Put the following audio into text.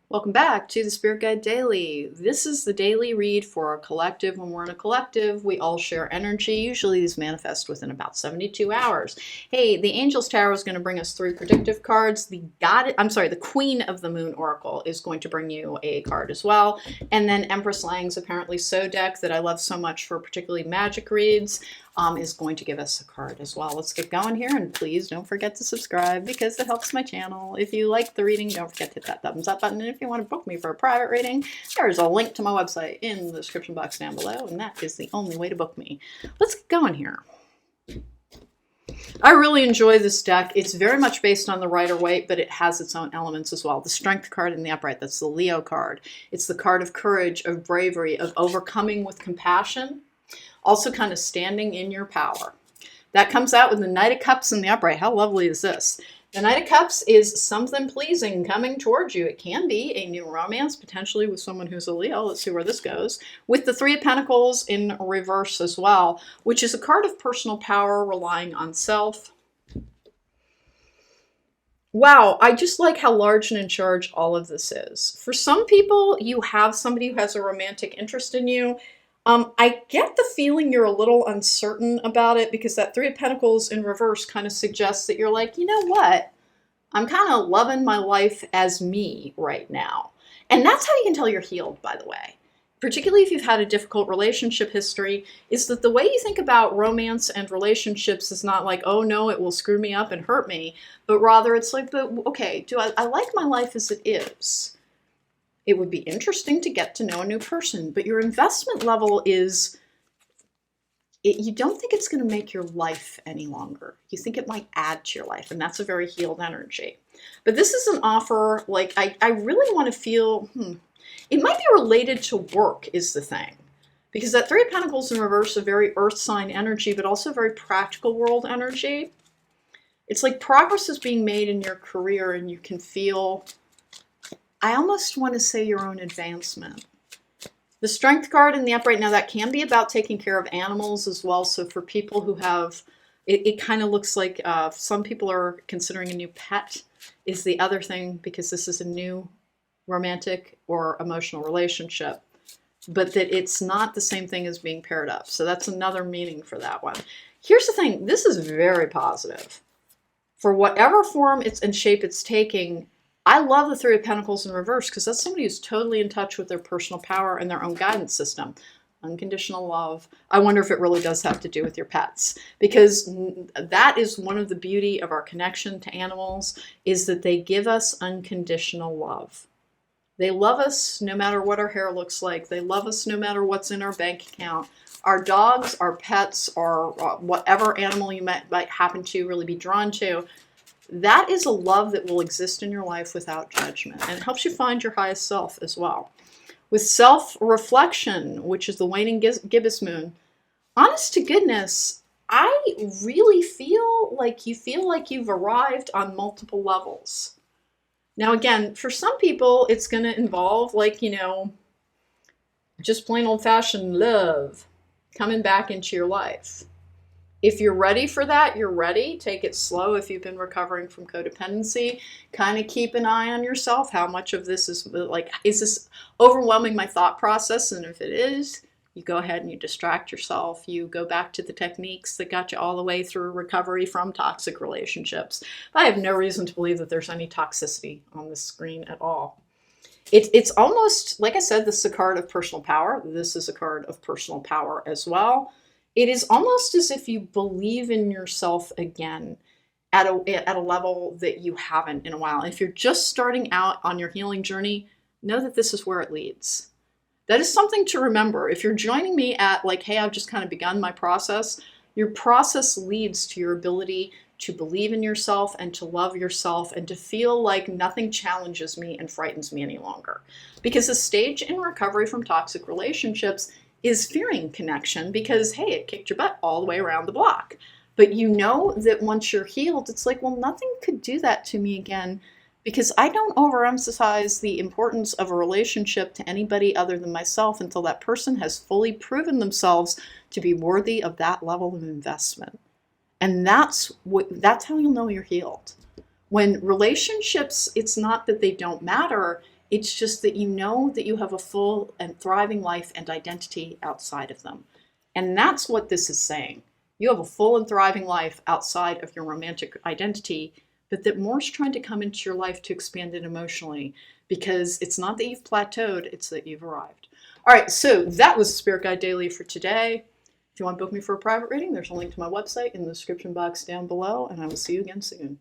Welcome back to the Spirit Guide Daily. This is the daily read for our collective. When we're in a collective, we all share energy. Usually these manifest within about 72 hours. Hey, the Angel's Tarot is going to bring us 3 predictive cards. The Queen of the Moon Oracle is going to bring you a card as well. And then Empress Lang's apparently So deck that I love so much for particularly magic reads is going to give us a card as well. Let's get going here, and please don't forget to subscribe because it helps my channel. If you like the reading, don't forget to hit that thumbs up button, and if you want to book me for a private reading, there's a link to my website in the description box down below, and that is the only way to book me. Let's get going here. I really enjoy this deck. It's very much based on the Rider-Waite, but it has its own elements as well. The Strength card in the upright, that's the Leo card. It's the card of courage, of bravery, of overcoming with compassion, also kind of standing in your power. That comes out with the Knight of Cups in the upright. How lovely is this? The Knight of Cups is something pleasing coming towards you. It can be a new romance, potentially with someone who's a Leo. Let's see where this goes. With the Three of Pentacles in reverse as well, which is a card of personal power, relying on self. Wow, I just like how large and in charge all of this is. For some people, you have somebody who has a romantic interest in you. I get the feeling you're a little uncertain about it because that Three of Pentacles in reverse kind of suggests that you're like, you know what? I'm kind of loving my life as me right now. And that's how you can tell you're healed, by the way. Particularly if you've had a difficult relationship history, is that the way you think about romance and relationships is not like, oh no, it will screw me up and hurt me, but rather it's like, okay, I like my life as it is? It would be interesting to get to know a new person, but your investment level is, you don't think it's going to make your life any longer. You think it might add to your life, and that's a very healed energy. But this is an offer, like, I really want to feel, it might be related to work is the thing. Because that Three of Pentacles in reverse is a very earth sign energy, but also very practical world energy. It's like progress is being made in your career, and you can feel, I almost want to say, your own advancement. The Strength card in the upright, now that can be about taking care of animals as well. So for people who have, it kind of looks like some people are considering a new pet is the other thing, because this is a new romantic or emotional relationship, but that it's not the same thing as being paired up. So that's another meaning for that one. Here's the thing, this is very positive. For whatever form it's and shape it's taking, I love the Three of Pentacles in reverse because that's somebody who's totally in touch with their personal power and their own guidance system. Unconditional love. I wonder if it really does have to do with your pets, because that is one of the beauty of our connection to animals, is that they give us unconditional love. They love us no matter what our hair looks like. They love us no matter what's in our bank account. Our dogs, our pets, or whatever animal you might happen to really be drawn to, that is a love that will exist in your life without judgment, and it helps you find your highest self as well. With self-reflection, which is the waning gibbous moon, honest to goodness, I really feel like you've arrived on multiple levels. Now again, for some people, it's going to involve, like, just plain old-fashioned love coming back into your life. If you're ready for that, you're ready. Take it slow. If you've been recovering from codependency, kind of keep an eye on yourself. How much of this is this overwhelming my thought process? And if it is, you go ahead and you distract yourself. You go back to the techniques that got you all the way through recovery from toxic relationships. I have no reason to believe that there's any toxicity on this screen at all. It's almost, like I said, this is a card of personal power. This is a card of personal power as well. It is almost as if you believe in yourself again at a level that you haven't in a while. And if you're just starting out on your healing journey, know that this is where it leads. That is something to remember. If you're joining me at like, hey, I've just kind of begun my process, your process leads to your ability to believe in yourself and to love yourself and to feel like nothing challenges me and frightens me any longer. Because the stage in recovery from toxic relationships is fearing connection, because, hey, it kicked your butt all the way around the block. But you know that once you're healed, it's like, well, nothing could do that to me again, because I don't overemphasize the importance of a relationship to anybody other than myself until that person has fully proven themselves to be worthy of that level of investment. And that's how you'll know you're healed. When relationships, it's not that they don't matter, It's just that you know that you have a full and thriving life and identity outside of them. And that's what this is saying. You have a full and thriving life outside of your romantic identity, but that more's trying to come into your life to expand it emotionally, because it's not that you've plateaued, it's that you've arrived. All right, so that was Spirit Guide Daily for today. If you want to book me for a private reading, there's a link to my website in the description box down below, and I will see you again soon.